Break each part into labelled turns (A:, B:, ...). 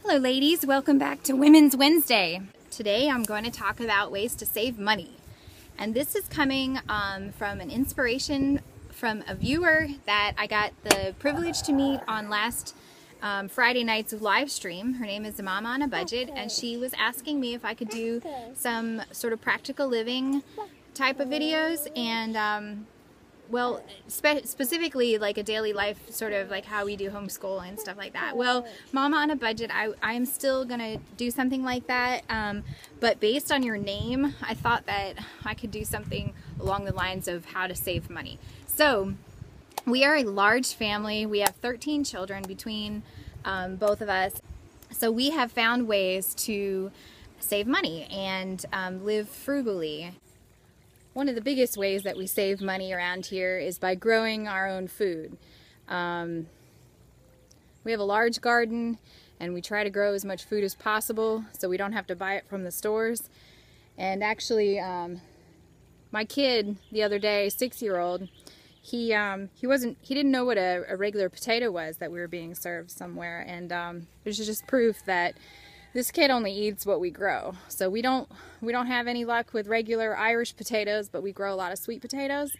A: Hello ladies, welcome back to Women's Wednesday. Today I'm going to talk about ways to save money. And this is coming from an inspiration from a viewer that I got the privilege to meet on last Friday night's live stream. Her name is Mama on a Budget, and she was asking me if I could do some sort of practical living type of videos, and well, specifically like a daily life, sort of like how we do homeschool and stuff like that. Well, Mama on a Budget, I am still gonna do something like that, but based on your name, I thought that I could do something along the lines of how to save money. So we are a large family. We have 13 children between both of us. So we have found ways to save money and live frugally. One of the biggest ways that we save money around here is by growing our own food. We have a large garden, and we try to grow as much food as possible so we don't have to buy it from the stores. And actually, my kid the other day, 6-year-old, he didn't know what a regular potato was that we were being served somewhere, and there's just proof that this kid only eats what we grow. So we don't have any luck with regular Irish potatoes, but we grow a lot of sweet potatoes,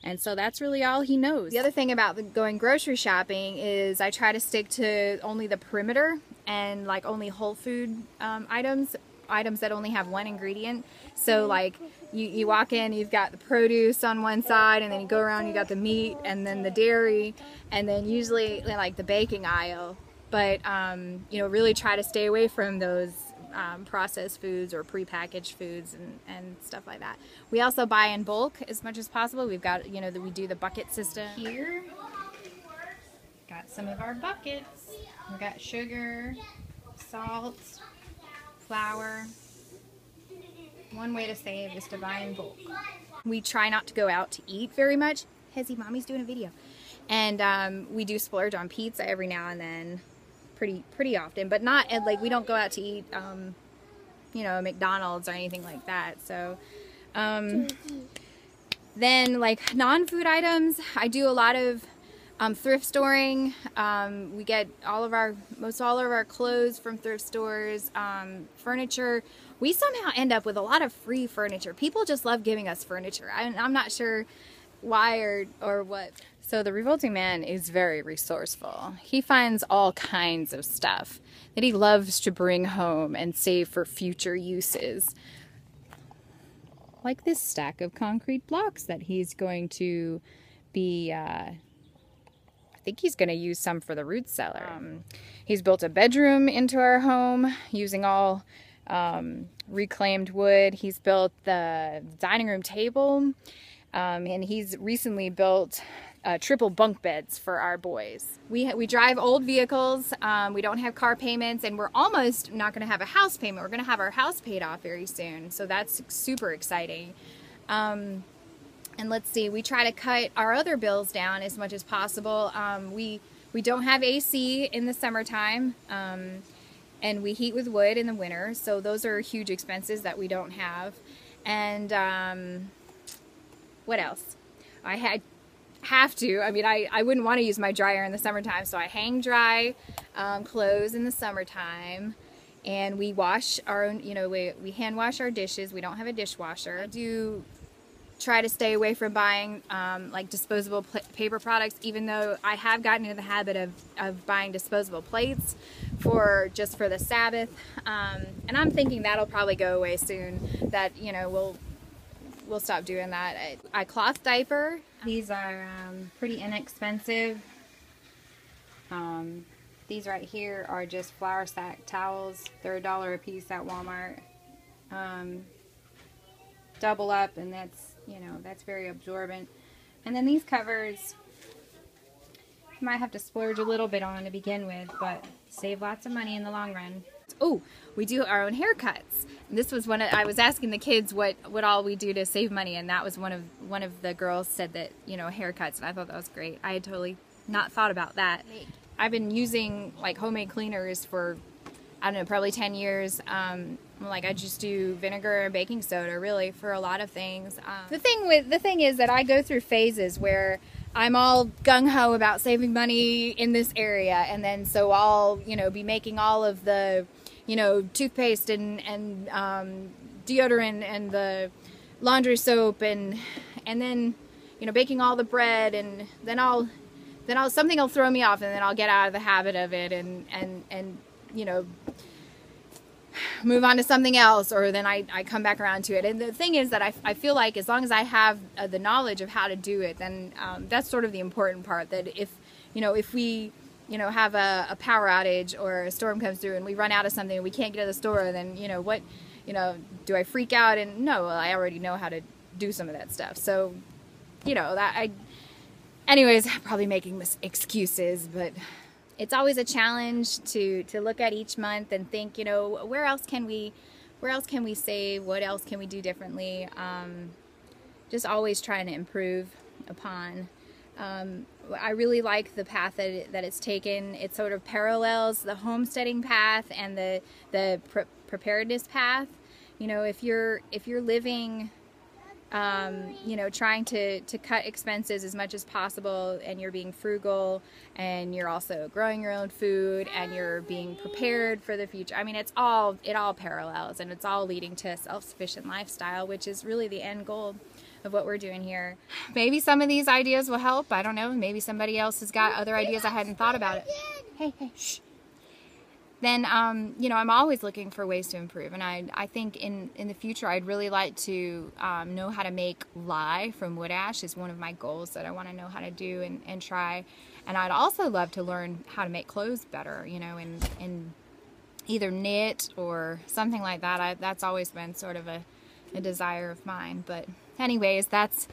A: and so that's really all he knows. The other thing about going grocery shopping is I try to stick to only the perimeter and like only whole food items that only have one ingredient. So like you walk in, you've got the produce on one side, and then you go around, you got the meat, and then the dairy, and then usually like the baking aisle. But you know, really try to stay away from those processed foods or prepackaged foods and stuff like that. We also buy in bulk as much as possible. We've got, you know, we do the bucket system here. Got some of our buckets. We've got sugar, salt, flour. One way to save is to buy in bulk. We try not to go out to eat very much. Hezzy, Mommy's doing a video. And we do splurge on pizza every now and then. Pretty often, but not like we don't go out to eat you know, McDonald's or anything like that. So then like non-food items, I do a lot of thrift storing. We get most all of our clothes from thrift stores. Furniture, we somehow end up with a lot of free furniture. People just love giving us furniture. I'm not sure why or what. So the Revolting Man is very resourceful. He finds all kinds of stuff that he loves to bring home and save for future uses. Like this stack of concrete blocks that he's going to be, I think he's going to use some for the root cellar. He's built a bedroom into our home using all reclaimed wood. He's built the dining room table, and he's recently built triple bunk beds for our boys. We drive old vehicles, we don't have car payments, and we're almost not going to have a house payment. We're going to have our house paid off very soon, so that's super exciting. And let's see, we try to cut our other bills down as much as possible. We don't have AC in the summertime, and we heat with wood in the winter, so those are huge expenses that we don't have. And what else? I wouldn't want to use my dryer in the summertime, so I hang dry clothes in the summertime, and we wash our own, you know, we hand wash our dishes. We don't have a dishwasher. I do try to stay away from buying like disposable paper products, even though I have gotten into the habit of buying disposable plates just for the Sabbath, and I'm thinking that'll probably go away soon, that, you know, we'll stop doing that. I cloth diaper. These are pretty inexpensive. These right here are just flour sack towels. They're $1 a piece at Walmart. Double up, and that's, you know, that's very absorbent. And then these covers, you might have to splurge a little bit on to begin with, but save lots of money in the long run. Oh, we do our own haircuts. And this was I was asking the kids what all we do to save money, and that was one of the girls said that, you know, haircuts, and I thought that was great. I had totally not thought about that. I've been using like homemade cleaners for, I don't know, probably 10 years. Like I just do vinegar and baking soda really for a lot of things. The thing is that I go through phases where I'm all gung-ho about saving money in this area, and then so I'll, you know, be making all of the, you know, toothpaste and deodorant and the laundry soap and then, you know, baking all the bread, and then something will throw me off, and then I'll get out of the habit of it and you know, move on to something else, or then I come back around to it. And the thing is that I feel like as long as I have the knowledge of how to do it, then that's sort of the important part, that if, you know, if we, you know, have a power outage or a storm comes through and we run out of something and we can't get to the store, then, you know, what, you know, do I freak out? And no, I already know how to do some of that stuff. So, you know, anyways, probably making excuses, but it's always a challenge to look at each month and think, you know, where else can we save? What else can we do differently? Just always trying to improve upon. I really like the path that it's taken. It sort of parallels the homesteading path and the preparedness path. You know, if you're living, you know, trying to cut expenses as much as possible, and you're being frugal, and you're also growing your own food, and you're being prepared for the future. I mean, it all parallels, and it's all leading to a self-sufficient lifestyle, which is really the end goal of what we're doing here. Maybe some of these ideas will help. I don't know. Maybe somebody else has got other ideas I hadn't thought about it. Hey, shh. Then, you know, I'm always looking for ways to improve. And I think in the future, I'd really like to know how to make lye from wood ash is one of my goals that I want to know how to do and try. And I'd also love to learn how to make clothes better, you know, and either knit or something like that. That's always been sort of a desire of mine. But anyways, that's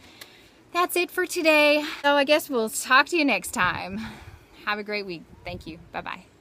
A: it for today. So I guess we'll talk to you next time. Have a great week. Thank you. Bye-bye.